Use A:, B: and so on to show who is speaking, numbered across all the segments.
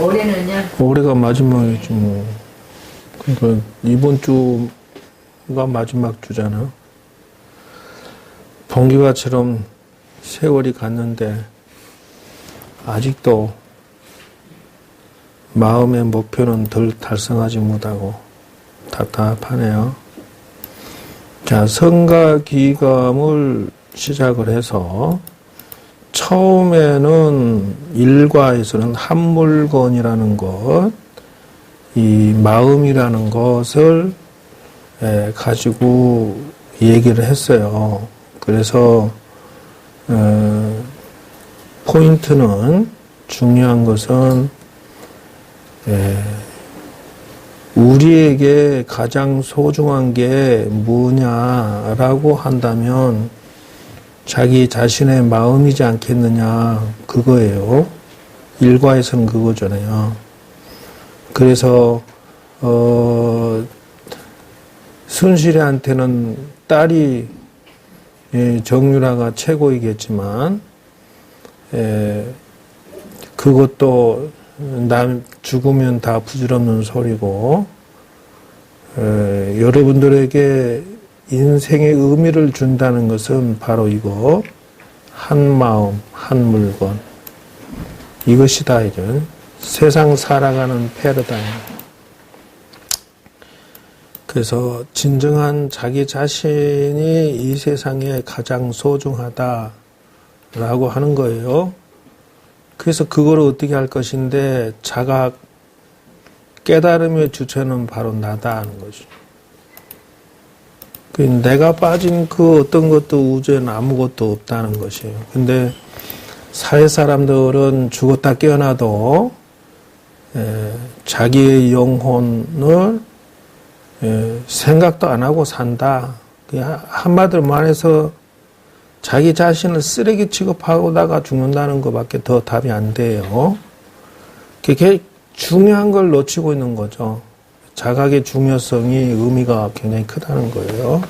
A: 올해는요?
B: 올해가 마지막이지 뭐. 그러니까 이번 주가 마지막 주잖아. 번개가처럼 세월이 갔는데 아직도 마음의 목표는 덜 달성하지 못하고 답답하네요. 자, 성가기감을 시작을 해서 처음에는 일과에서는 한물건이라는 것, 이 마음이라는 것을 가지고 얘기를 했어요. 그래서 포인트는 중요한 것은 우리에게 가장 소중한 게 뭐냐라고 한다면 자기 자신의 마음이지 않겠느냐 그거예요. 일과에서는 그거잖아요. 그래서 순실이한테는 딸이 정유라가 최고이겠지만 그것도 남 죽으면 다 부질없는 소리고 여러분들에게 인생의 의미를 준다는 것은 바로 이거 한 마음 한 물건 이것이다 이제 세상 살아가는 패러다임. 그래서 진정한 자기 자신이 이 세상에 가장 소중하다라고 하는 거예요. 그래서 그걸 어떻게 할 것인데 자각 깨달음의 주체는 바로 나다 하는 거죠. 내가 빠진 그 어떤 것도 우주에는 아무것도 없다는 것이에요. 근데 사회 사람들은 죽었다 깨어나도 자기의 영혼을 생각도 안 하고 산다. 한마디로 말해서 자기 자신을 쓰레기 취급하다가 죽는다는 것밖에 더 답이 안 돼요. 그게 중요한 걸 놓치고 있는 거죠. 자각의 중요성이 의미가 굉장히 크다는 거예요.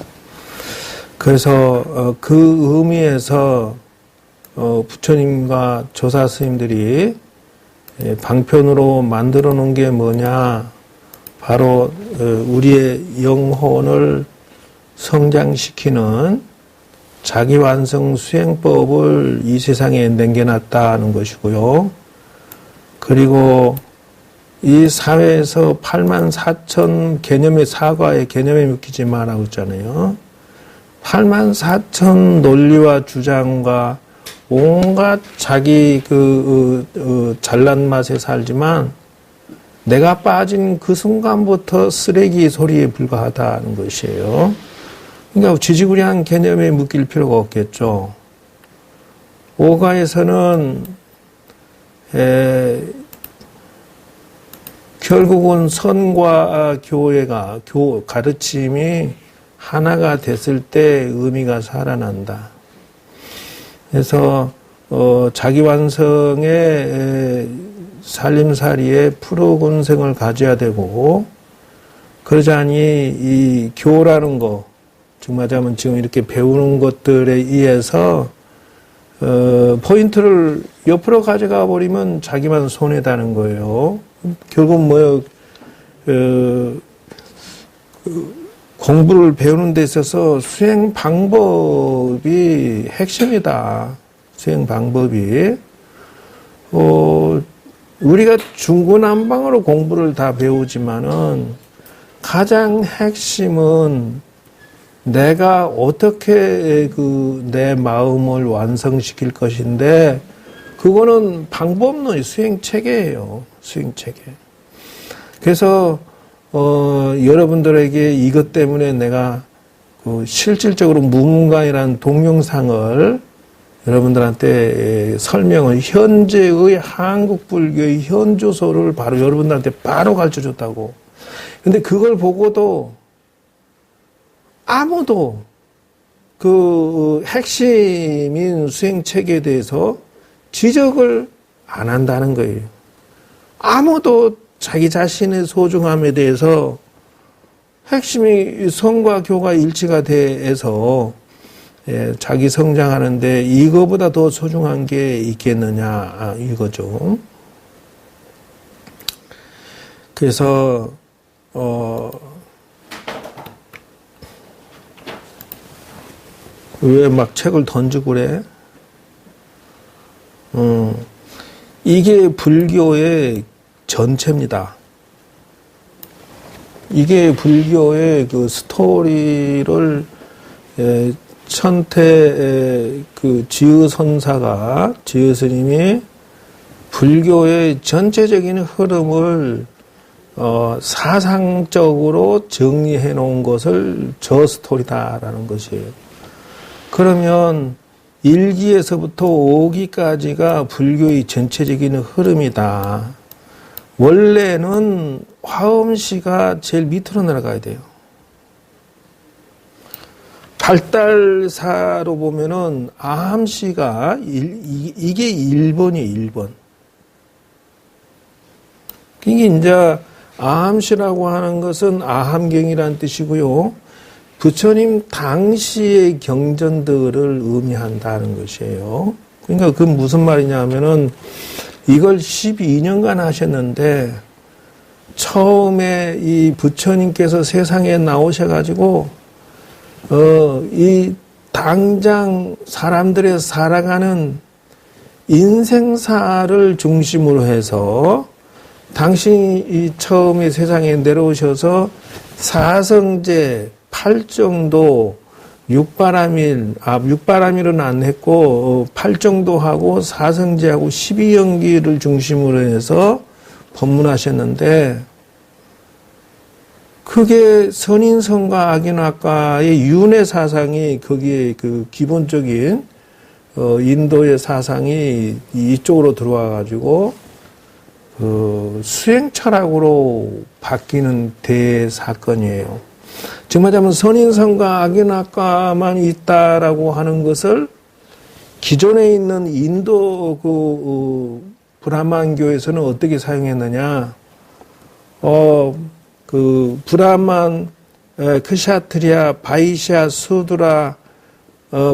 B: 그래서 그 의미에서 부처님과 조사 스님들이 방편으로 만들어 놓은 게 뭐냐, 바로 우리의 영혼을 성장시키는 자기완성 수행법을 이 세상에 남겨놨다는 것이고요. 그리고 이 사회에서 84,000 개념의 사과에 개념에 묶이지 마라고 했잖아요. 84,000 논리와 주장과 온갖 자기 잘난 맛에 살지만 내가 빠진 그 순간부터 쓰레기 소리에 불과하다는 것이에요. 그러니까 지지구리한 개념에 묶일 필요가 없겠죠. 오가에서는 결국은 선과 교회가 가르침이 하나가 됐을 때 의미가 살아난다. 그래서 자기 완성의 살림살이에 프로군생을 가져야 되고, 그러자니 이 교라는 거, 즉 말하자면 지금 이렇게 배우는 것들에 의해서 포인트를 옆으로 가져가 버리면 자기만 손해다는 거예요. 결국 뭐요? 공부를 배우는 데 있어서 수행 방법이 핵심이다. 수행 방법이. 우리가 중구난방으로 공부를 다 배우지만은 가장 핵심은 내가 어떻게 내 마음을 완성시킬 것인데, 그거는 방법론 수행체계예요. 수행체계. 그래서 여러분들에게 이것 때문에 내가 실질적으로 무문관이라는 동영상을 여러분들한테 설명을, 현재의 한국 불교의 현주소를 바로 여러분들한테 바로 가르쳐 줬다고. 근데 그걸 보고도 아무도 그 핵심인 수행체계에 대해서 지적을 안 한다는 거예요. 아무도 자기 자신의 소중함에 대해서 핵심이 성과 교가 일치가 돼서 자기 성장하는데 이거보다 더 소중한 게 있겠느냐 이거죠. 그래서 왜 막 책을 던지고 그래? 이게 불교의 전체입니다. 이게 불교의 그 스토리를 천태 그 지의선사가 지의스님이 불교의 전체적인 흐름을 사상적으로 정리해 놓은 것을 저 스토리다라는 것이에요. 그러면 1기에서부터 5기까지가 불교의 전체적인 흐름이다. 원래는 화엄시가 제일 밑으로 내려가야 돼요. 발달사로 보면은 아함시가 이게 1번이에요, 1번. 이게 이제 아함시라고 하는 것은 아함경이라는 뜻이고요. 부처님 당시의 경전들을 의미한다는 것이에요. 그러니까 그 무슨 말이냐 하면은 이걸 12년간 하셨는데 처음에 이 부처님께서 세상에 나오셔가지고 이 당장 사람들의 살아가는 인생사를 중심으로 해서 당신이 이 처음에 세상에 내려오셔서 사성제, 팔정도, 육바라밀은 안 했고 팔정도 하고 사성제하고 12연기를 중심으로 해서 법문하셨는데 그게 선인성과 악인학과의 윤회 사상이 거기에 그 기본적인 인도의 사상이 이쪽으로 들어와 가지고 수행 철학으로 바뀌는 대사건이에요. 즉 말하자면 선인성과 악인학과만 있다라고 하는 것을 기존에 있는 인도 브라만교에서는 어떻게 사용했느냐? 브라만, 크샤트리아, 바이샤, 수드라,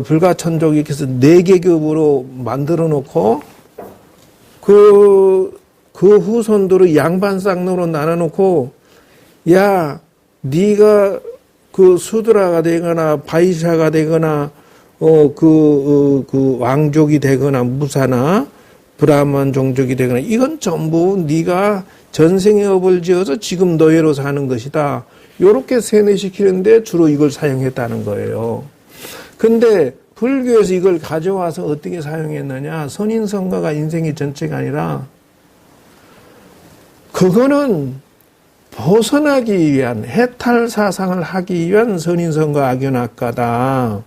B: 불가천족 이렇게 해서 4계급으로 만들어 놓고 그 후손들을 양반쌍으로 나눠놓고 야 네가 그 수드라가 되거나 바이샤가 되거나 그 왕족이 되거나 무사나 브라만 종족이 되거나 이건 전부 네가 전생에 업을 지어서 지금 노예로 사는 것이다. 요렇게 세뇌시키는데 주로 이걸 사용했다는 거예요. 근데 불교에서 이걸 가져와서 어떻게 사용했느냐? 선인성가가 인생의 전체가 아니라 그거는 벗어나기 위한 해탈 사상을 하기 위한 선인성과 악연학가다.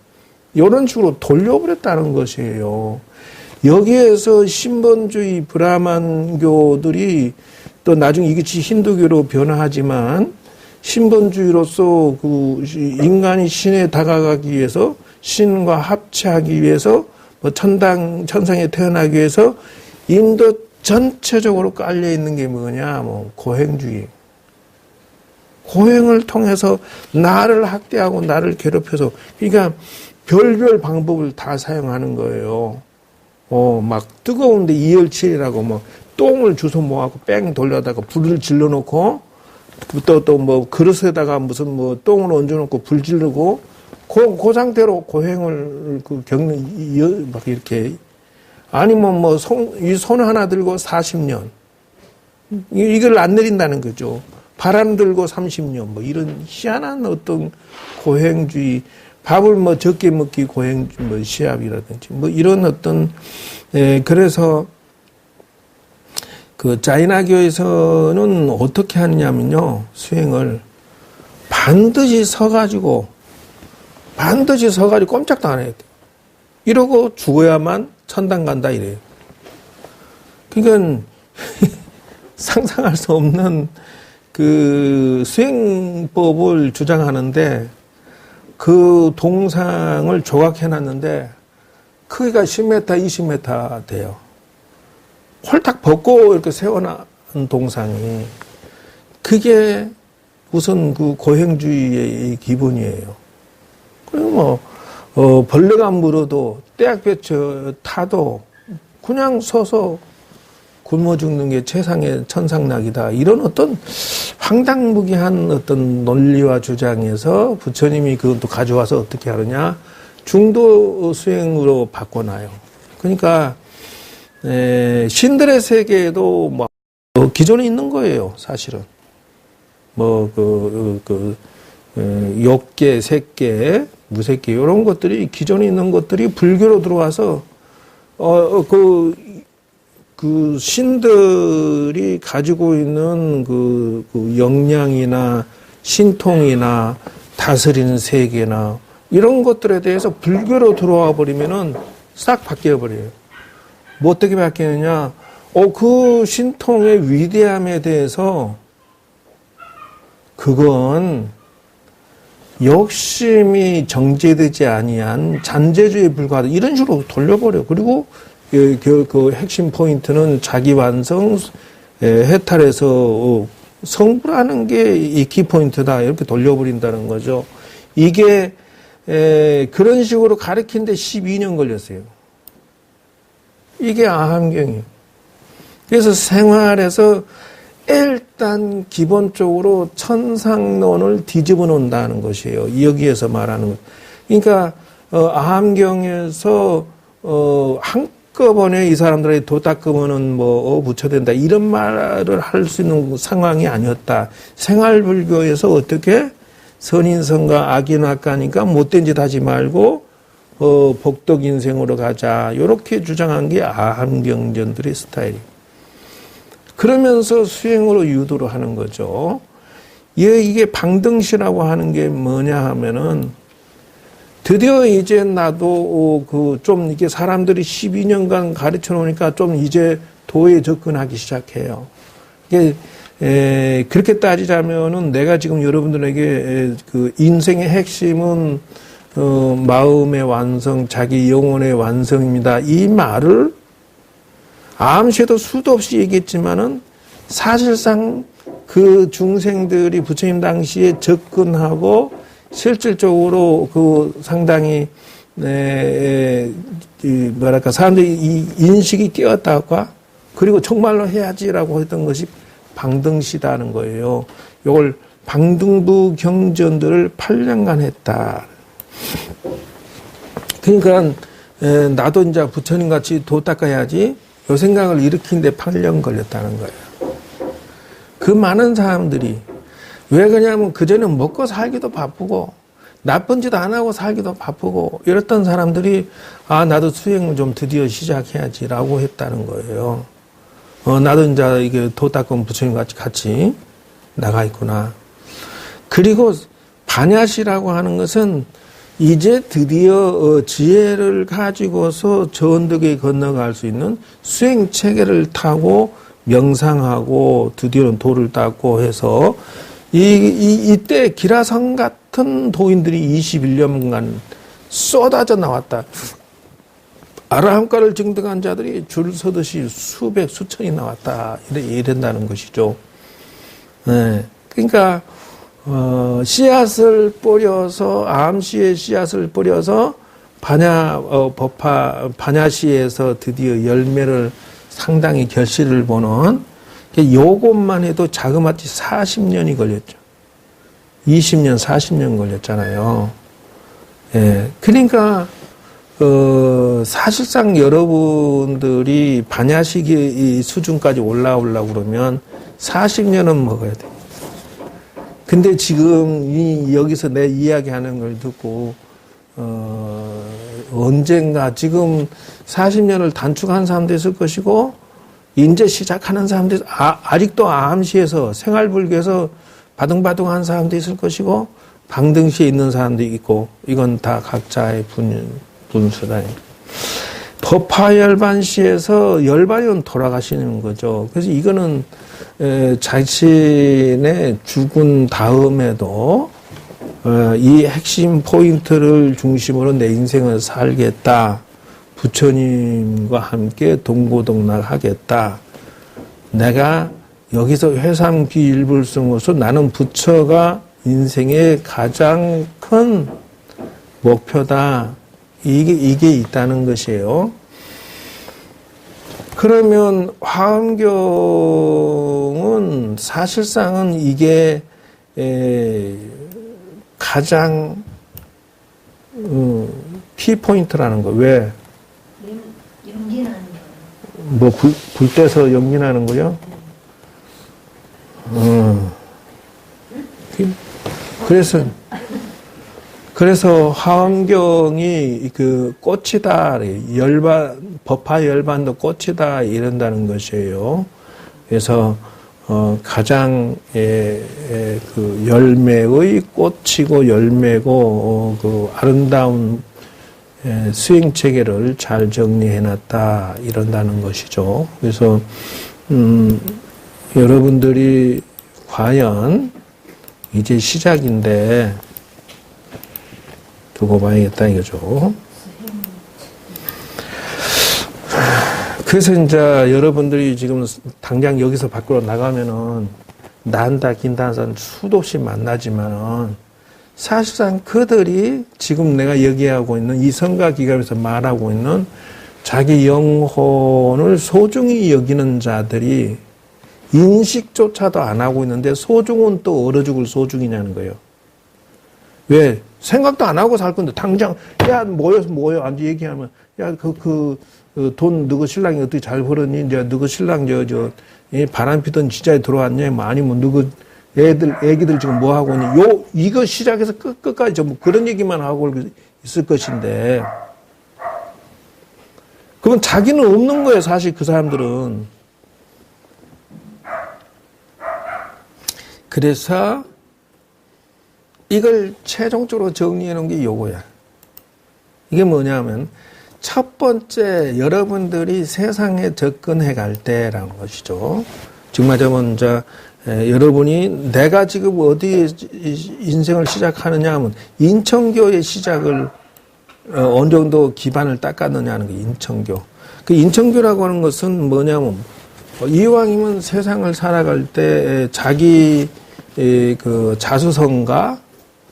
B: 이런 식으로 돌려버렸다는 것이에요. 여기에서 신본주의 브라만교들이 또 나중에 이것이 힌두교로 변화하지만 신본주의로서 그 인간이 신에 다가가기 위해서 신과 합체하기 위해서 뭐 천상에 태어나기 위해서 인도 전체적으로 깔려 있는 게 뭐냐? 뭐 고행주의. 고행을 통해서 나를 학대하고 나를 괴롭혀서 그러니까 별별 방법을 다 사용하는 거예요. 막 뜨거운데 이열치열하고 뭐 똥을 주워 모아갖고 뺑 돌려다가 불을 질러놓고 또 뭐 그릇에다가 무슨 뭐 똥을 얹어놓고 불 지르고 그 상태로 고행을 겪는 막 이렇게 아니면 뭐 이 손 하나 들고 40년 이걸 안 내린다는 거죠. 바람 들고 30년 뭐 이런 희한한 어떤 고행주의 밥을 뭐 적게 먹기 고행 뭐 시합이라든지 뭐 이런 어떤 그래서 그 자이나교에서는 어떻게 하느냐면요 수행을 반드시 서가지고 꼼짝도 안 해야 돼. 이러고 죽어야만 천당 간다 이래요. 그러니까 상상할 수 없는 그 수행법을 주장하는데 그 동상을 조각해놨는데 크기가 10m, 20m 돼요. 홀딱 벗고 이렇게 세워놓은 동상이 그게 우선 그 고행주의의 기본이에요. 그리고 뭐 벌레가 물어도 떼약볕에 타도 그냥 서서 굶어 죽는 게 최상의 천상락이다. 이런 어떤 황당무계한 어떤 논리와 주장에서 부처님이 그것도 가져와서 어떻게 하느냐? 중도 수행으로 바꿔놔요. 그러니까 신들의 세계에도 뭐 기존에 있는 거예요, 사실은. 욕계, 색계, 무색계 이런 것들이 기존에 있는 것들이 불교로 들어와서 그 신들이 가지고 있는 그 역량이나 신통이나 다스리는 세계나 이런 것들에 대해서 불교로 들어와 버리면은 싹 바뀌어 버려요. 뭐 어떻게 바뀌느냐? 그 신통의 위대함에 대해서 그건 욕심이 정제되지 아니한 잔재주에 불과하다. 이런 식으로 돌려버려. 그리고 그 핵심 포인트는 자기 완성, 해탈해서 성불하는 게 이 키포인트다. 이렇게 돌려버린다는 거죠. 이게 그런 식으로 가르치는데 12년 걸렸어요. 이게 아함경이에요. 그래서 생활에서 일단 기본적으로 천상론을 뒤집어 놓는다는 것이에요. 여기에서 말하는 것. 그러니까 아함경에서 한꺼번에 이 사람들이 도 닦으면은 부처된다 이런 말을 할 수 있는 상황이 아니었다. 생활불교에서 어떻게 선인선과 악인악가니까 못된 짓 하지 말고 복덕 인생으로 가자. 이렇게 주장한 게 아함경전들의 스타일이에요. 그러면서 수행으로 유도를 하는 거죠. 이게 방등시라고 하는 게 뭐냐 하면은 드디어 이제 나도 좀 이게 사람들이 12년간 가르쳐 놓으니까 좀 이제 도에 접근하기 시작해요. 이게 그렇게 따지자면은 내가 지금 여러분들에게 그 인생의 핵심은 마음의 완성, 자기 영혼의 완성입니다. 이 말을 암시에도 수도 없이 얘기했지만은 사실상 그 중생들이 부처님 당시에 접근하고 실질적으로 그 상당히 사람들이 이 인식이 깨었다가 그리고 정말로 해야지라고 했던 것이 방등시다는 거예요. 이걸 방등부 경전들을 8년간 했다. 그러니까 나도 이제 부처님 같이 도 닦아야지. 이 생각을 일으키는데 8년 걸렸다는 거예요. 그 많은 사람들이 왜 그러냐면 그전에 먹고 살기도 바쁘고 나쁜 짓 안 하고 살기도 바쁘고 이랬던 사람들이 나도 수행을 좀 드디어 시작해야지라고 했다는 거예요. 나도 이제 이게 도 닦은 부처님 같이 나가 있구나. 그리고 반야시라고 하는 것은 이제 드디어 지혜를 가지고서 전덕에 건너갈 수 있는 수행 체계를 타고 명상하고 드디어는 도를 닦고 해서 이때 기라성 같은 도인들이 21년간 쏟아져 나왔다. 아라함가를 증득한 자들이 줄 서듯이 수백 수천이 나왔다. 이런다는 것이죠. 네. 그러니까 씨앗을 뿌려서 암시의 씨앗을 뿌려서 반야시에서 드디어 열매를 상당히 결실을 보는 요것만 해도 자그마치 40년이 걸렸죠. 20년, 40년 걸렸잖아요. 예. 그러니까 사실상 여러분들이 반야시 수준까지 올라오려고 그러면 40년은 먹어야 돼요. 근데 지금 여기서 내 이야기하는 걸 듣고 언젠가 지금 40년을 단축한 사람도 있을 것이고 이제 시작하는 사람도 아직도 암시에서 생활불교에서 바둥바둥한 사람도 있을 것이고 방등시에 있는 사람도 있고 이건 다 각자의 분수다. 법화열반시에서 열반이면 돌아가시는 거죠. 그래서 이거는 자신의 죽은 다음에도 이 핵심 포인트를 중심으로 내 인생을 살겠다. 부처님과 함께 동고동락하겠다. 내가 여기서 회삼귀일불승으로서 나는 부처가 인생의 가장 큰 목표다. 이게 있다는 것이에요. 그러면 화엄경은 사실상은 이게 가장 키포인트라는 거. 왜?
A: 연기나는 거.
B: 뭐 불 떼서 연기나는 거요? 그래서 화엄경이 그 꽃이다, 법화 열반도 꽃이다 이런다는 것이에요. 그래서 가장 그 열매의 꽃이고 열매고 그 아름다운 수행 체계를 잘 정리해놨다 이런다는 것이죠. 그래서 여러분들이 과연 이제 시작인데 두고 봐야겠다 이거죠. 그래서 이제 여러분들이 지금 당장 여기서 밖으로 나가면은 난다 긴다는 수도 없이 만나지만은 사실상 그들이 지금 내가 얘기하고 있는 이 성가 기감에서 말하고 있는 자기 영혼을 소중히 여기는 자들이 인식조차도 안 하고 있는데 소중은 또 얼어 죽을 소중이냐는 거예요. 왜? 생각도 안 하고 살 건데 당장 야 모여 앉아 얘기하면 야 돈 너그 신랑이 어떻게 잘 벌었니? 이제 너그 신랑 바람 피던 지자에 들어왔냐? 뭐 아니면 너그 애기들 지금 뭐 하고 있니? 이거 시작해서 끝까지 전부 그런 얘기만 하고 있을 것인데 그건 자기는 없는 거예요. 사실 그 사람들은. 그래서 이걸 최종적으로 정리해 놓은 게 요거야. 이게 뭐냐면 첫 번째 여러분들이 세상에 접근해 갈 때라는 것이죠. 지금 말하자면 여러분이 내가 지금 어디에 인생을 시작하느냐 하면 인천교의 시작을 어느 정도 기반을 닦았느냐 하는 게 인천교. 그 인천교라고 하는 것은 뭐냐면 이왕이면 세상을 살아갈 때 자기 그 자수성가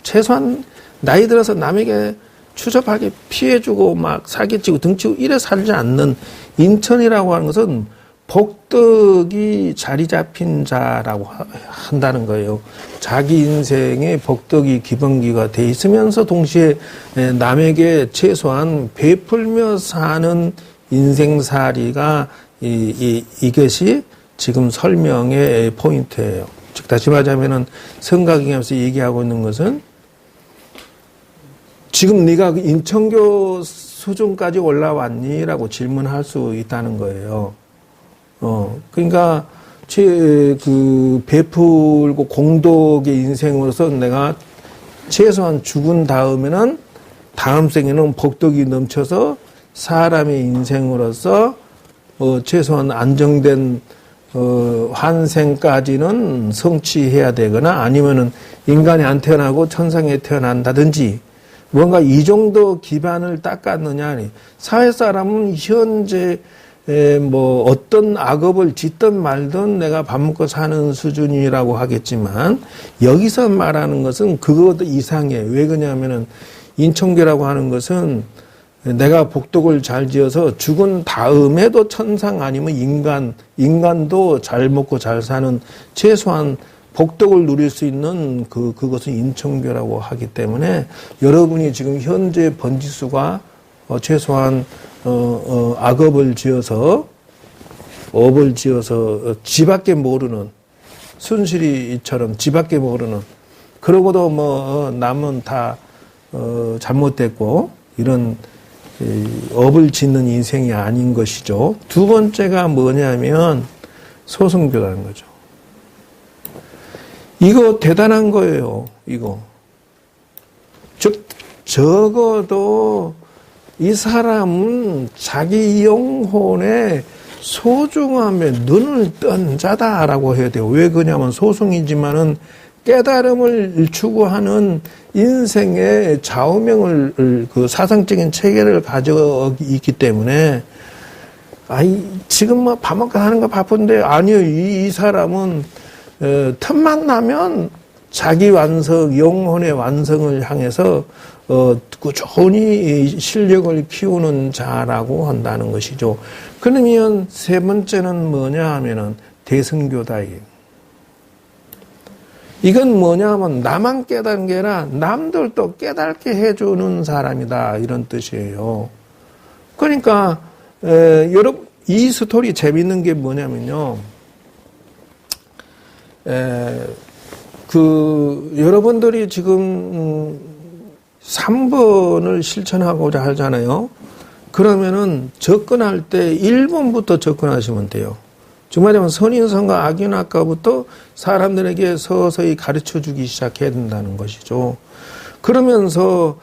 B: 최소한 나이 들어서 남에게 추접하게 피해주고 막 사기치고 등치고 이래 살지 않는 인천이라고 하는 것은 복덕이 자리 잡힌 자라고 한다는 거예요. 자기 인생에 복덕이 기본기가 돼 있으면서 동시에 남에게 최소한 베풀며 사는 인생살이가 이것이 지금 설명의 포인트예요. 즉 다시 말하자면은 성가경에서 얘기하고 있는 것은 지금 네가 인천교 수준까지 올라왔니라고 질문할 수 있다는 거예요. 그러니까 그 베풀고 공덕의 인생으로서 내가 최소한 죽은 다음에는 다음 생에는 복덕이 넘쳐서 사람의 인생으로서 최소한 안정된 환생까지는 성취해야 되거나 아니면은 인간이 안 태어나고 천상에 태어난다든지 뭔가 이 정도 기반을 닦았느냐. 사회 사람은 현재 뭐 어떤 악업을 짓든 말든 내가 밥 먹고 사는 수준이라고 하겠지만 여기서 말하는 것은 그것도 이상해. 왜 그러냐면은 인천교라고 하는 것은 내가 복덕을 잘 지어서 죽은 다음에도 천상 아니면 인간도 잘 먹고 잘 사는 최소한 복덕을 누릴 수 있는 그것은 인천교라고 하기 때문에 여러분이 지금 현재 번지수가 최소한 악업을 지어서 업을 지어서 지밖에 모르는 순실이처럼 지밖에 모르는 그러고도 뭐 남은 다 잘못됐고 이런 업을 짓는 인생이 아닌 것이죠. 두 번째가 뭐냐면 소승교라는 거죠. 이거 대단한 거예요. 이거. 즉 적어도 이 사람은 자기 영혼의 소중함에 눈을 뜬 자다라고 해야 돼요. 왜 그러냐면 소승이지만은 깨달음을 추구하는 인생의 좌우명을 그 사상적인 체계를 가지고 있기 때문에 지금 뭐 밥 먹고 하는 거 바쁜데 아니요 이 사람은 틈만 나면 자기 완성, 영혼의 완성을 향해서 꾸준히 실력을 키우는 자라고 한다는 것이죠. 그러면 세 번째는 뭐냐 하면은 대승교다예요. 이건 뭐냐 하면 나만 깨달은 게 아니라 남들도 깨닫게 해주는 사람이다, 이런 뜻이에요. 그러니까 여러분, 이 스토리 재밌는 게 뭐냐면요, 여러분들이 지금 3번을 실천하고자 하잖아요. 그러면은 접근할 때 1번부터 접근하시면 돼요. 정말이면 선인선과 악인학과부터 사람들에게 서서히 가르쳐 주기 시작해야 된다는 것이죠. 그러면서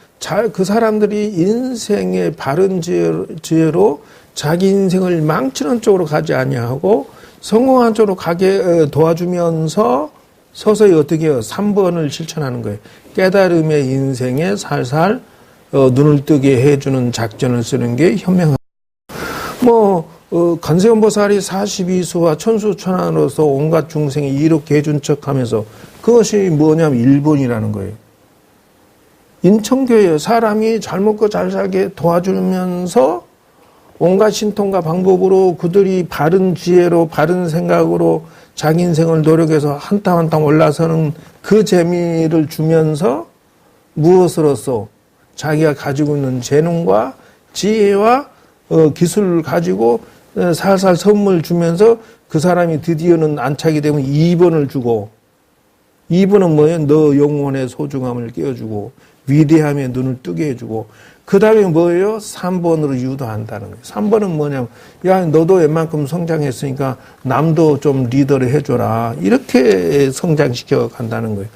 B: 그 사람들이 인생의 바른 지혜로 자기 인생을 망치는 쪽으로 가지 아니하고 성공한 쪽으로 가게 도와주면서 서서히 어떻게 해요? 3번을 실천하는 거예요. 깨달음의 인생에 살살 눈을 뜨게 해주는 작전을 쓰는 게 현명합니다. 관세음보살이 42수와 천수천안으로서 온갖 중생이 이롭게 해준 척하면서 그것이 뭐냐면 1번이라는 거예요. 인천교회 사람이 잘 먹고 잘 살게 도와주면서 온갖 신통과 방법으로 그들이 바른 지혜로 바른 생각으로 자기 인생을 노력해서 한 땀 한 땀 올라서는 그 재미를 주면서 무엇으로써 자기가 가지고 있는 재능과 지혜와 기술을 가지고 살살 선물 주면서 그 사람이 드디어는 안착이 되면 2번을 주고, 2번은 뭐예요? 너 영혼의 소중함을 깨워주고 위대함에 눈을 뜨게 해주고, 그 다음에 뭐예요? 3번으로 유도한다는 거예요. 3번은 뭐냐면, 야, 너도 웬만큼 성장했으니까 남도 좀 리더를 해줘라. 이렇게 성장시켜 간다는 거예요.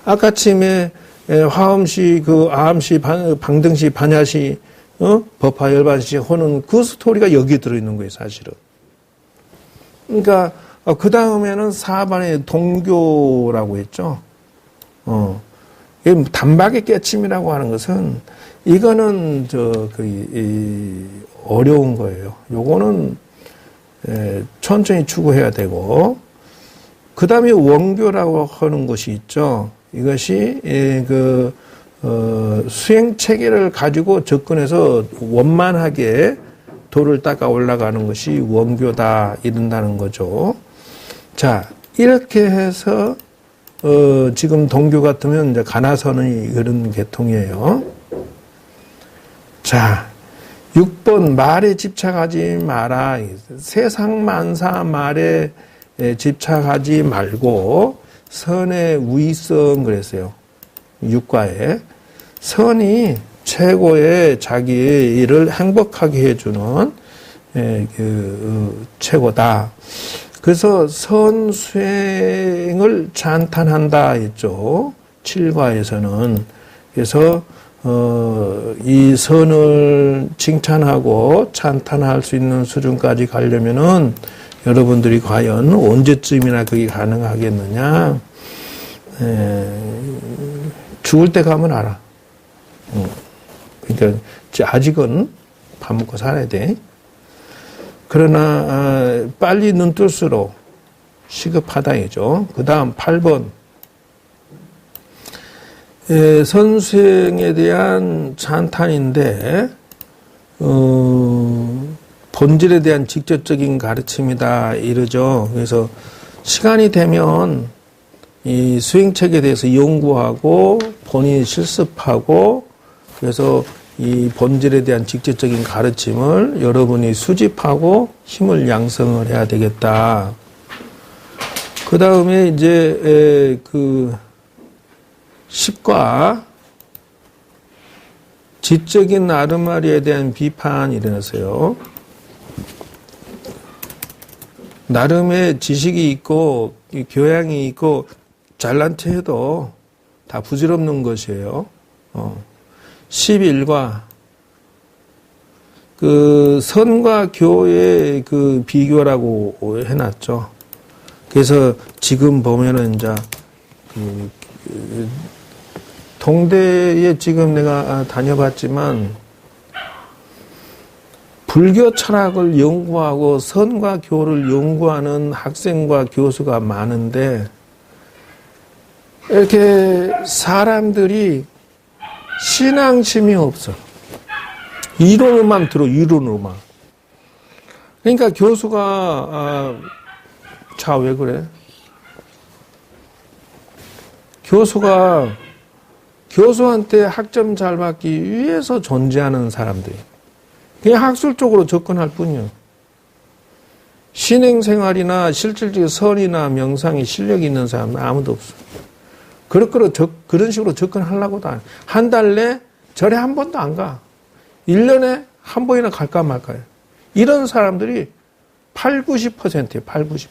B: 아까쯤에 화엄시, 아함시, 방등시, 반야시, 법화 열반시 하는 그 스토리가 여기 들어있는 거예요, 사실은. 그러니까, 그 다음에는 4번에 동교라고 했죠. 단박의 깨침이라고 하는 것은, 이거는, 어려운 거예요. 요거는, 천천히 추구해야 되고, 그 다음에 원교라고 하는 것이 있죠. 이것이, 수행 체계를 가지고 접근해서 원만하게 도를 닦아 올라가는 것이 원교다, 이른다는 거죠. 자, 이렇게 해서, 지금 동교 같으면 이제 가나선의 그런 계통이에요. 자, 6번 말에 집착하지 마라. 세상 만사 말에 집착하지 말고 선의 우위성 그랬어요. 6과에 선이 최고의 자기의 일을 행복하게 해주는 최고다. 그래서 선 수행을 찬탄한다 했죠. 7과에서는. 그래서 이 선을 칭찬하고 찬탄할 수 있는 수준까지 가려면은 여러분들이 과연 언제쯤이나 그게 가능하겠느냐? 죽을 때 가면 알아. 그러니까 아직은 밥 먹고 살아야 돼. 그러나 빨리 눈 뜰수록 시급하다이죠. 그 다음 8번. 선수행에 대한 찬탄인데 본질에 대한 직접적인 가르침이다 이러죠. 그래서 시간이 되면 이 수행책에 대해서 연구하고 본인이 실습하고 그래서 이 본질에 대한 직접적인 가르침을 여러분이 수집하고 힘을 양성을 해야 되겠다. 그 다음에 이제 10과 지적인 아르마리에 대한 비판이 일어났어요. 나름의 지식이 있고 교양이 있고 잘난 체 해도 다 부질없는 것이에요. 11과 선과 교의 비교라고 해놨죠. 그래서 지금 보면은 이제 동대에 지금 내가 다녀봤지만 불교 철학을 연구하고 선과 교를 연구하는 학생과 교수가 많은데 이렇게 사람들이 신앙심이 없어. 이론으로만 들어, 이론으로만. 그러니까 교수가, 자, 왜 그래? 교수가 교수한테 학점 잘 받기 위해서 존재하는 사람들이 그냥 학술적으로 접근할 뿐이요. 신행생활이나 실질적인 설이나 명상에 실력이 있는 사람은 아무도 없어. 그런 식으로 접근하려고도 안 해. 한 달 내 절에 한 번도 안 가. 1년에 한 번이나 갈까 말까요. 이런 사람들이 8, 90%예요. 8, 90%.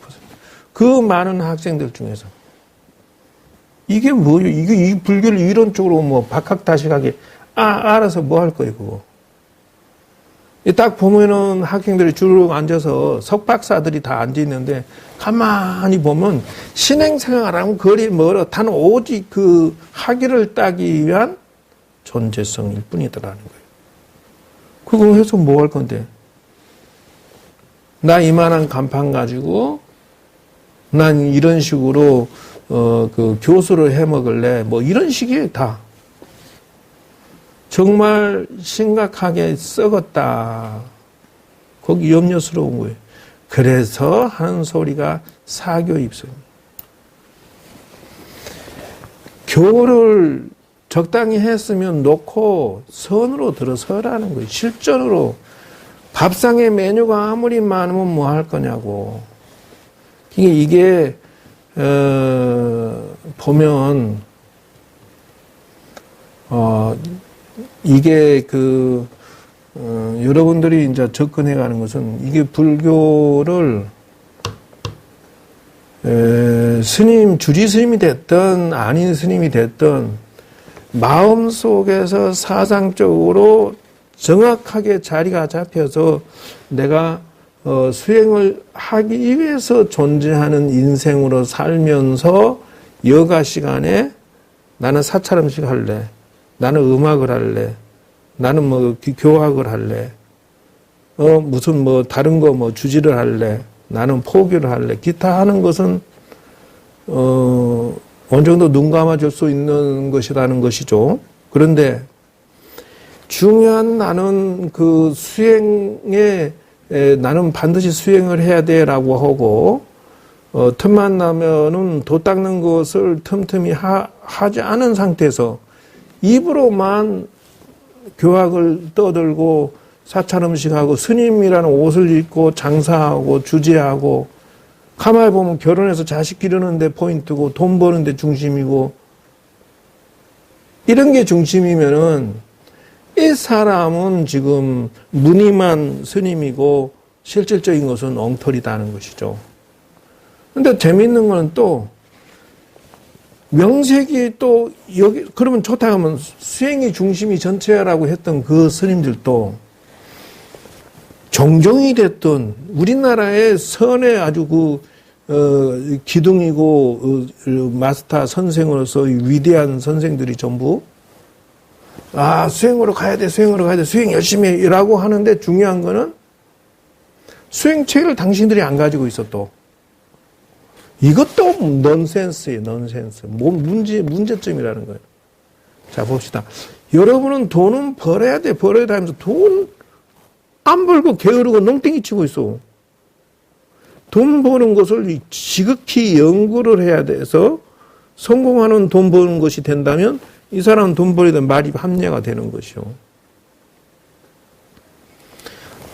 B: 그 많은 학생들 중에서. 이게 뭐예요? 이 불교를 이론적으로 뭐 박학다식하게 알아서 뭐 할 거예요, 그거. 딱 보면은 학생들이 쭉 앉아서 석박사들이 다 앉아 있는데 가만히 보면 신행생활하면 거리 멀어. 단 오직 그 학위를 따기 위한 존재성일 뿐이더라는 거예요. 그거 해서 뭐 할 건데? 나 이만한 간판 가지고 난 이런 식으로 그 교수를 해 먹을래. 뭐 이런 식이에요, 다. 정말 심각하게 썩었다. 거기 염려스러운 거예요. 그래서 하는 소리가 사교 입성입니다. 교를 적당히 했으면 놓고 선으로 들어서라는 거예요. 실전으로. 밥상에 메뉴가 아무리 많으면 뭐 할 거냐고. 이게 보면 이게 여러분들이 이제 접근해 가는 것은 이게 불교를 스님, 주지 스님이 됐든 아닌 스님이 됐든 마음속에서 사상적으로 정확하게 자리가 잡혀서 내가 수행을 하기 위해서 존재하는 인생으로 살면서 여가 시간에 나는 사찰음식 할래. 나는 음악을 할래. 나는 뭐 교학을 할래. 무슨 뭐 다른 거 뭐 주지를 할래. 나는 포교를 할래. 기타 하는 것은 어느 정도 눈 감아줄 수 있는 것이라는 것이죠. 그런데 중요한 나는 그 수행에 나는 반드시 수행을 해야 돼라고 하고 틈만 나면은 도 닦는 것을 틈틈이 하지 않은 상태에서 입으로만 교학을 떠들고 사찰 음식하고 스님이라는 옷을 입고 장사하고 주제하고 가만히 보면 결혼해서 자식 기르는데 포인트고 돈 버는데 중심이고 이런 게 중심이면은 이 사람은 지금 무늬만 스님이고 실질적인 것은 엉터리다는 것이죠. 근데 재미있는 건 또 명색이 또 여기 그러면 좋다 하면 수행이 중심이 전체라고 했던 그 스님들도 정종이 됐던 우리나라의 선의 아주 기둥이고 마스터 선생으로서 위대한 선생들이 전부 수행으로 가야 돼, 수행으로 가야 돼, 수행 열심히 해, 라고 하는데 중요한 거는 수행책을 당신들이 안 가지고 있어, 또. 이것도 넌센스예요, 넌센스. 문제점이라는 거예요. 자, 봅시다. 여러분은 돈은 벌어야 돼, 벌어야 돼 하면서 돈 안 벌고 게으르고 농땡이 치고 있어. 돈 버는 것을 지극히 연구를 해야 돼서 성공하는 돈 버는 것이 된다면 이 사람은 돈 벌이던 말이 합리화가 되는 것이요.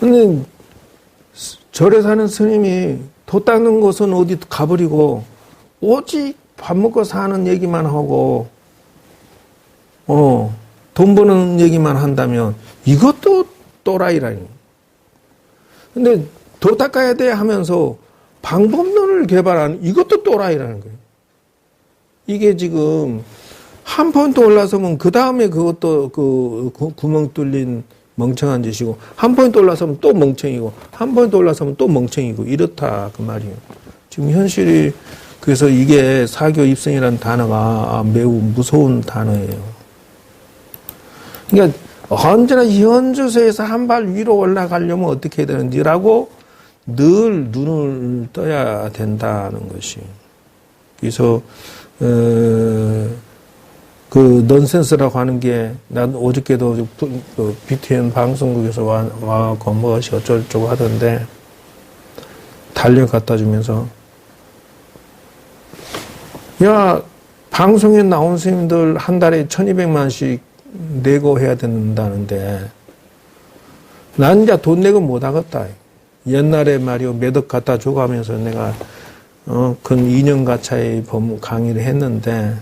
B: 근데 절에 사는 스님이 도 닦는 것은 어디 가버리고 오직 밥 먹고 사는 얘기만 하고 돈 버는 얘기만 한다면 이것도 또라이라니. 근데 도 닦아야 돼 하면서 방법론을 개발하는 이것도 또라이라는 거예요. 이게 지금 한 포인트 올라서면 그 다음에 그것도 구멍 뚫린 멍청한 짓이고 한 포인트 올라서면 또 멍청이고 한 포인트 올라서면 또 멍청이고 이렇다 그 말이에요. 지금 현실이 그래서 이게 사교 입성이라는 단어가 매우 무서운 단어예요. 그러니까 언제나 현주소에서 한 발 위로 올라가려면 어떻게 해야 되는지라고 늘 눈을 떠야 된다는 것이. 그래서 그 넌센스라고 하는 게, 난 어저께도 그 BTN 방송국에서 와서 무엇이 어쩌고저쩌고 하던데, 달력 갖다 주면서, 야, 방송에 나온 스님들 한 달에 1200만씩 내고 해야 된다는데, 난 이제 돈 내고 못 하겠다. 옛날에 말이요, 매덕 갖다 줘가면서 내가, 근 2년 가차의 강의를 했는데,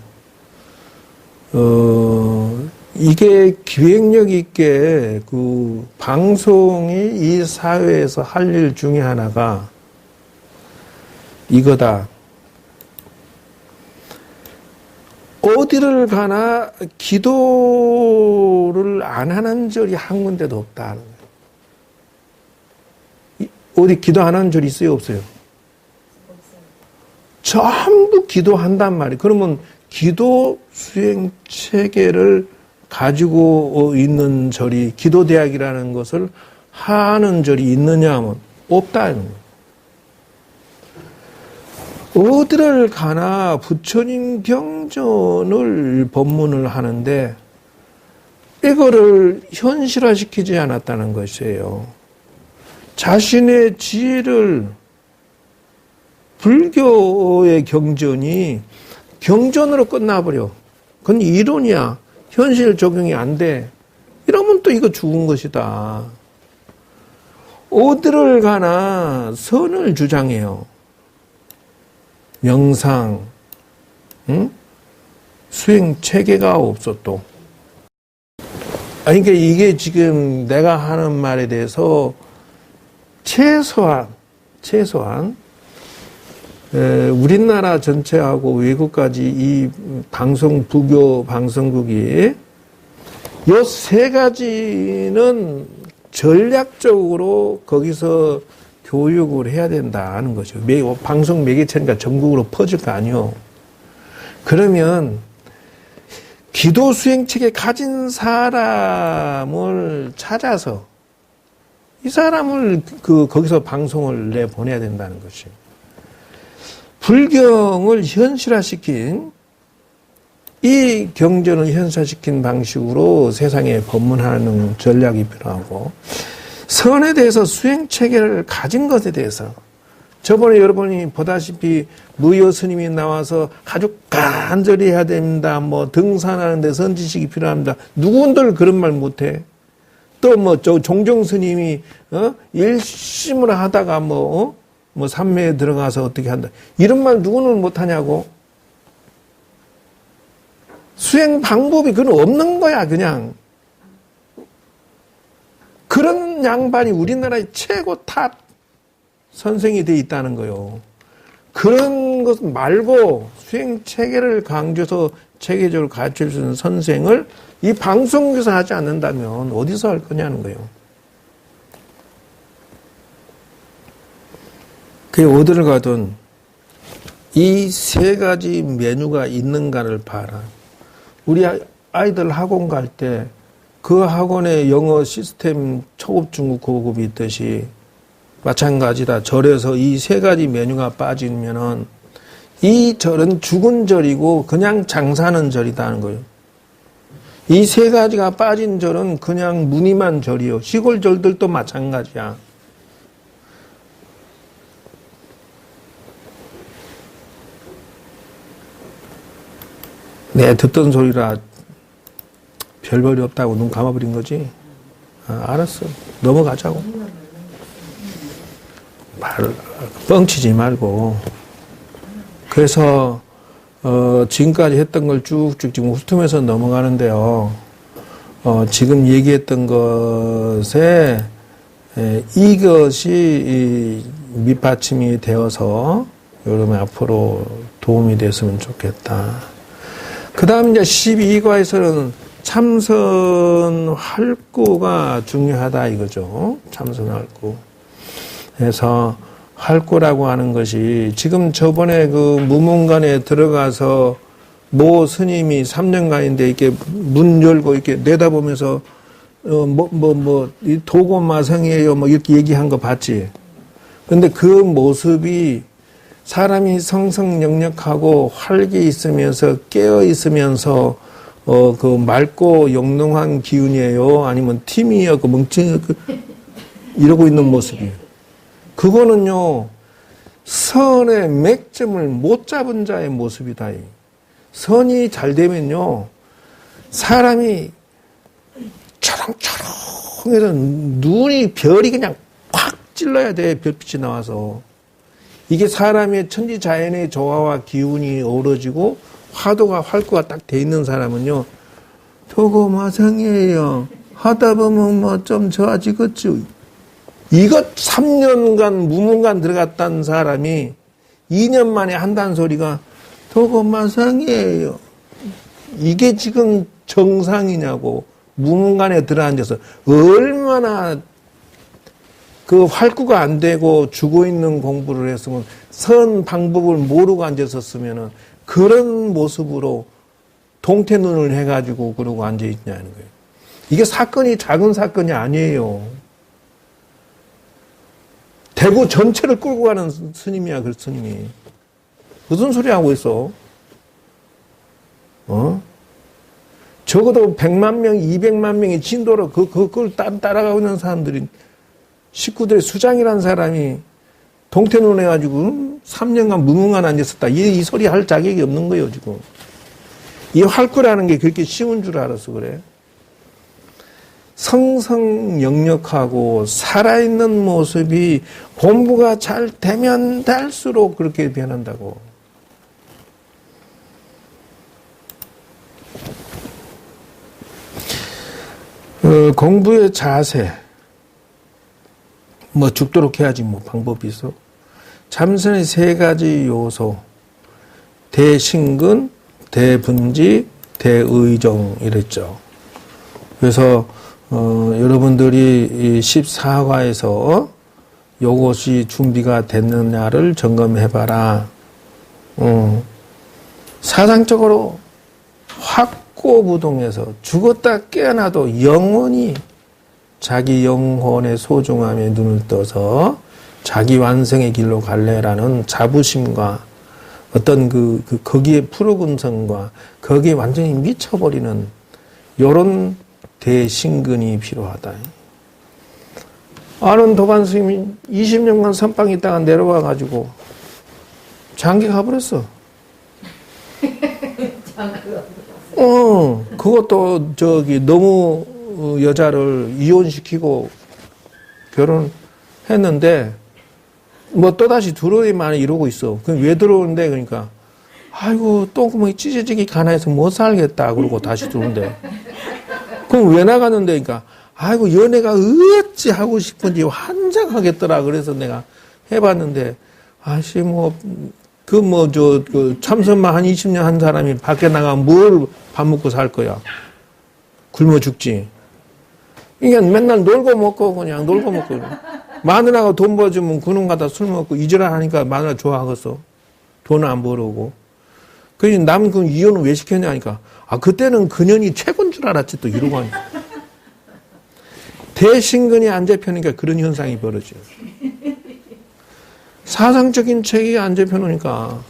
B: 이게 기획력 있게 그 방송이 이 사회에서 할 일 중에 하나가 이거다. 어디를 가나 기도를 안 하는 절이 한 군데도 없다. 어디 기도 안 하는 절이 있어요? 없어요? 전부 기도한단 말이에요. 그러면 기도 수행 체계를 가지고 있는 절이 기도대학이라는 것을 하는 절이 있느냐 하면 없다는 거예요. 어디를 가나 부처님 경전을 법문을 하는데 이거를 현실화시키지 않았다는 것이에요. 자신의 지혜를 불교의 경전이 경전으로 끝나버려. 그건 이론이야. 현실 적용이 안 돼. 이러면 또 이거 죽은 것이다. 어디를 가나 선을 주장해요. 명상, 수행 체계가 없어 또. 아니, 그러니까 이게 지금 내가 하는 말에 대해서 최소한 우리나라 전체하고 외국까지 이 불교 방송국이 요 세 가지는 전략적으로 거기서 교육을 해야 된다는 거죠. 방송 매개체니까 전국으로 퍼질 거 아니요. 그러면 기도 수행책에 가진 사람을 찾아서 이 사람을 거기서 방송을 내보내야 된다는 것이에요. 불경을 현실화시킨 이 경전을 현실화시킨 방식으로 세상에 법문하는 전략이 필요하고 선에 대해서 수행 체계를 가진 것에 대해서 저번에 여러분이 보다시피 무여 스님이 나와서 아주 간절히 해야 됩니다. 뭐 등산하는데 선지식이 필요합니다. 누군들 그런 말 못해. 또 뭐 종종 스님이 일심을 하다가 뭐 산매에 들어가서 어떻게 한다. 이런 말 누구는 못하냐고. 수행 방법이 그건 없는 거야, 그냥. 그런 양반이 우리나라의 최고 탑 선생이 돼 있다는 거요. 그런 것 말고 수행 체계를 강조해서 체계적으로 가르칠 수 있는 선생을 이 방송국에서 하지 않는다면 어디서 할 거냐는 거예요. 그게 어디를 가든 이 세 가지 메뉴가 있는가를 봐라. 우리 아이들 학원 갈 때 그 학원에 영어 시스템 초급, 중급, 고급이 있듯이 마찬가지다. 절에서 이 세 가지 메뉴가 빠지면은 이 절은 죽은 절이고 그냥 장사하는 절이다는 거예요. 이 세 가지가 빠진 절은 그냥 무늬만 절이요. 시골 절들도 마찬가지야. 내 듣던 소리라 별볼이 없다고 눈 감아버린 거지. 알았어. 넘어가자고. 뻥치지 말고. 그래서 지금까지 했던 걸 쭉쭉 지금 훑으면서 넘어가는데요. 지금 얘기했던 것에 이것이 밑받침이 되어서 여러분 앞으로 도움이 됐으면 좋겠다. 그 다음 이제 12과에서는 참선 활구가 중요하다 이거죠. 참선 활구. 그래서 활구라고 하는 것이 지금 저번에 그 무문관에 들어가서 모 스님이 3년간인데 이렇게 문 열고 이렇게 내다보면서 이 도고마성이에요 뭐 이렇게 얘기한 거 봤지. 근데 그 모습이 사람이 성성역력하고 활기 있으면서 깨어 있으면서 그 맑고 영롱한 기운이에요? 아니면 팀이요? 그 멍청이 이러고 있는 모습이에요. 그거는요, 선의 맥점을 못 잡은 자의 모습이다. 선이 잘 되면요, 사람이 초롱초롱해서 눈이 별이 그냥 팍 찔러야 돼. 별빛이 나와서. 이게 사람의 천지자연의 조화와 기운이 어우러지고 화두가 활구가 딱 돼 있는 사람은요, 저거 마상이에요. 하다 보면 뭐 좀 좋아지겠죠. 이것 3년간 무문간 들어갔다는 사람이 2년 만에 한다는 소리가 저거 마상이에요. 이게 지금 정상이냐고. 무문간에 들어앉아서 얼마나 그 활구가 안 되고 죽어 있는 공부를 했으면 선 방법을 모르고 앉았었으면은 그런 모습으로 동태눈을 해가지고 그러고 앉아있냐는 거예요. 이게 사건이 작은 사건이 아니에요. 대구 전체를 끌고 가는 스님이야, 그 스님이. 무슨 소리 하고 있어? 적어도 100만 명, 200만 명이 진도로 그걸 따라가고 있는 사람들이, 식구들의 수장이라는 사람이 동태눈 해가지고 3년간 무능한 앉았었다. 이 소리 할 자격이 없는 거예요, 지금. 이 활구라는 게 그렇게 쉬운 줄 알아서 그래. 성성역력하고 살아있는 모습이 공부가 잘 되면 될수록 그렇게 변한다고. 공부의 자세, 뭐 죽도록 해야지 뭐 방법이 있어. 참선의 3가지 요소, 대신근, 대분지, 대의정 이랬죠. 그래서 여러분들이 이 14과에서 요것이 준비가 됐느냐를 점검해봐라. 사상적으로 확고부동해서 죽었다 깨어나도 영원히 자기 영혼의 소중함에 눈을 떠서 자기 완성의 길로 갈래라는 자부심과 어떤 거기에 프로금성과 거기에 완전히 미쳐버리는 요런 대신근이 필요하다. 아는 도반 스님이 20년간 선방 있다가 내려와가지고 장기 가버렸어. 그것도 너무 여자를 이혼시키고 결혼했는데 뭐 또다시 들어오기만 이러고 있어. 그럼 왜 들어오는데? 그러니까 아이고 똥구멍이 찢어지기 가나해서 못 살겠다 그러고 다시 들어오는데 그럼 왜 나갔는데? 그러니까 아이고 연애가 어찌 하고 싶은지 환장하겠더라. 그래서 내가 해봤는데 아씨 참선만 한 20년 한 사람이 밖에 나가면 뭘 밥 먹고 살 거야. 굶어 죽지. 이게 맨날 놀고 먹고 그냥 놀고 먹고. 마누라가 돈 벌어주면 그놈 갖다 술 먹고 이지랄 하니까 마누라 좋아하겠어. 돈을 안 벌어오고. 그래서 남 그 이혼을 왜 시켰냐 하니까 그때는 그년이 최고인 줄 알았지 또 이러고 하니까. 대신근이 안 잡혀니까 그런 현상이 벌어져요. 사상적인 체계가 안 잡혀놓으니까.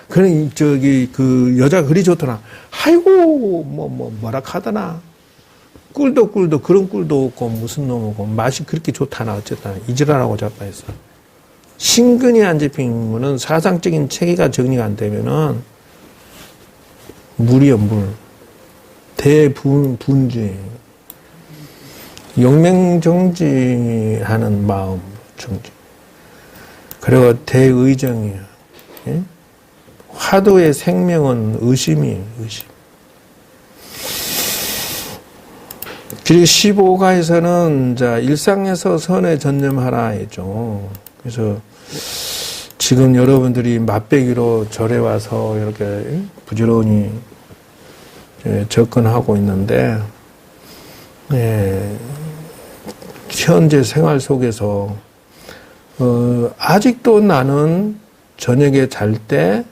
B: 그래, 그 여자가 그리 좋더라. 아이고, 뭐라 하더나. 꿀도 그런 꿀도 없고, 무슨 놈이고, 맛이 그렇게 좋다나, 어쨌든, 이지랄하고 자빠했어. 신근이 안 잡히면은 사상적인 체계가 정리가 안 되면은, 물이요, 물. 대분주예요. 영맹정지하는 마음, 정지. 그리고 대의정이에요. 예? 화두의 생명은 의심이에요, 의심. 그리고 15가에서는 일상에서 선에 전념하라 했죠. 그래서 지금 여러분들이 맛배기로 절에 와서 이렇게 부지런히 접근하고 있는데, 현재 생활 속에서 아직도 나는 저녁에 잘 때,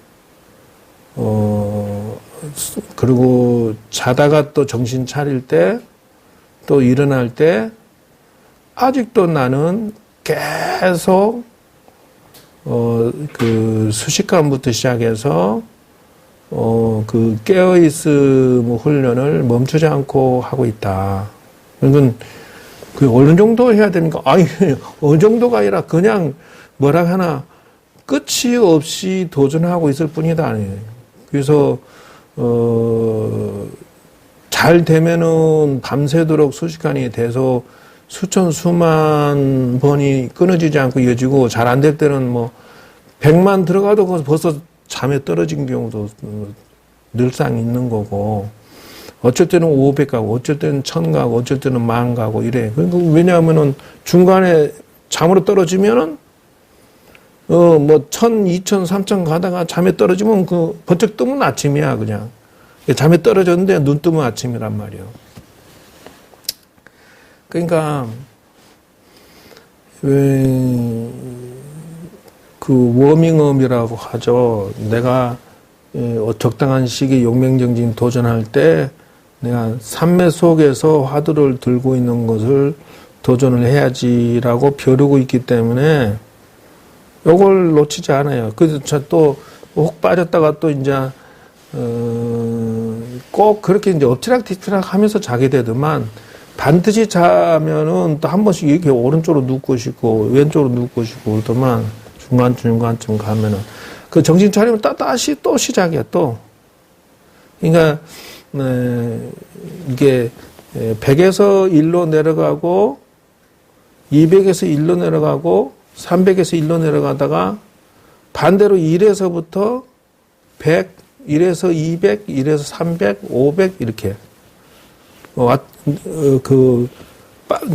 B: 그리고 자다가 또 정신 차릴 때, 또 일어날 때, 아직도 나는 계속, 그 수식감부터 시작해서 그 깨어있음 훈련을 멈추지 않고 하고 있다. 그러니까 그 어느 정도 해야 됩니까? 아니, 어느 정도가 아니라 그냥 뭐라 하나 끝이 없이 도전하고 있을 뿐이다. 그래서 잘 되면은 밤새도록 수시간이 돼서 수천 수만 번이 끊어지지 않고 이어지고, 잘 안 될 때는 뭐 100만 들어가도 벌써 잠에 떨어진 경우도 늘상 있는 거고, 어쩔 때는 500 가고, 어쩔 때는 1000 가고, 어쩔 때는 10,000 가고 이래. 왜냐하면은 중간에 잠으로 떨어지면은 뭐 1000, 2000, 3000 가다가 잠에 떨어지면 그 번쩍 뜨면 아침이야 그냥. 잠에 떨어졌는데 눈 뜨면 아침이란 말이에요. 그러니까 왜 그 워밍업이라고 하죠. 내가 적당한 시기에 용맹정진 도전할 때 내가 산매 속에서 화두를 들고 있는 것을 도전을 해야지라고 벼르고 있기 때문에 요걸 놓치지 않아요. 그래서 또 혹 빠졌다가 또 이제 꼭 그렇게 이제 엎치락뒤치락 하면서 자게 되더만, 반드시 자면은 또 한 번씩 이렇게 오른쪽으로 눕고 싶고 왼쪽으로 눕고 싶고 그러더만, 중간쯤 가면은 그 정신 차리면 다시 또 시작이야 또. 그러니까 이게 100에서 1로 내려가고 200에서 1로 내려가고 300에서 1로 내려가다가 반대로 1에서부터 100, 1에서 200, 1에서 300, 500 이렇게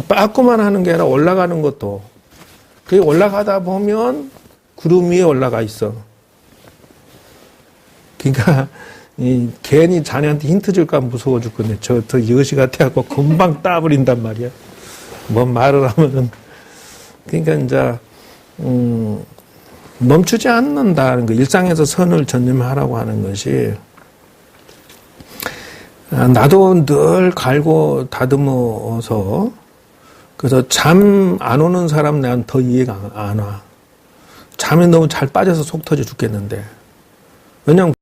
B: 빠꾸만 하는 게 아니라 올라가는 것도. 그게 올라가다 보면 구름 위에 올라가 있어. 그러니까 괜히 자네한테 힌트 줄까 무서워 죽겠네. 저 여시 같아갖고 금방 따버린단 말이야. 뭔 말을 하면은. 그러니까 이제 멈추지 않는다는 거, 일상에서 선을 전념하라고 하는 것이, 나도 늘 갈고 다듬어서, 그래서 잠 안 오는 사람 내가 더 이해가 안 와. 잠에 너무 잘 빠져서 속 터져 죽겠는데. 왜냐면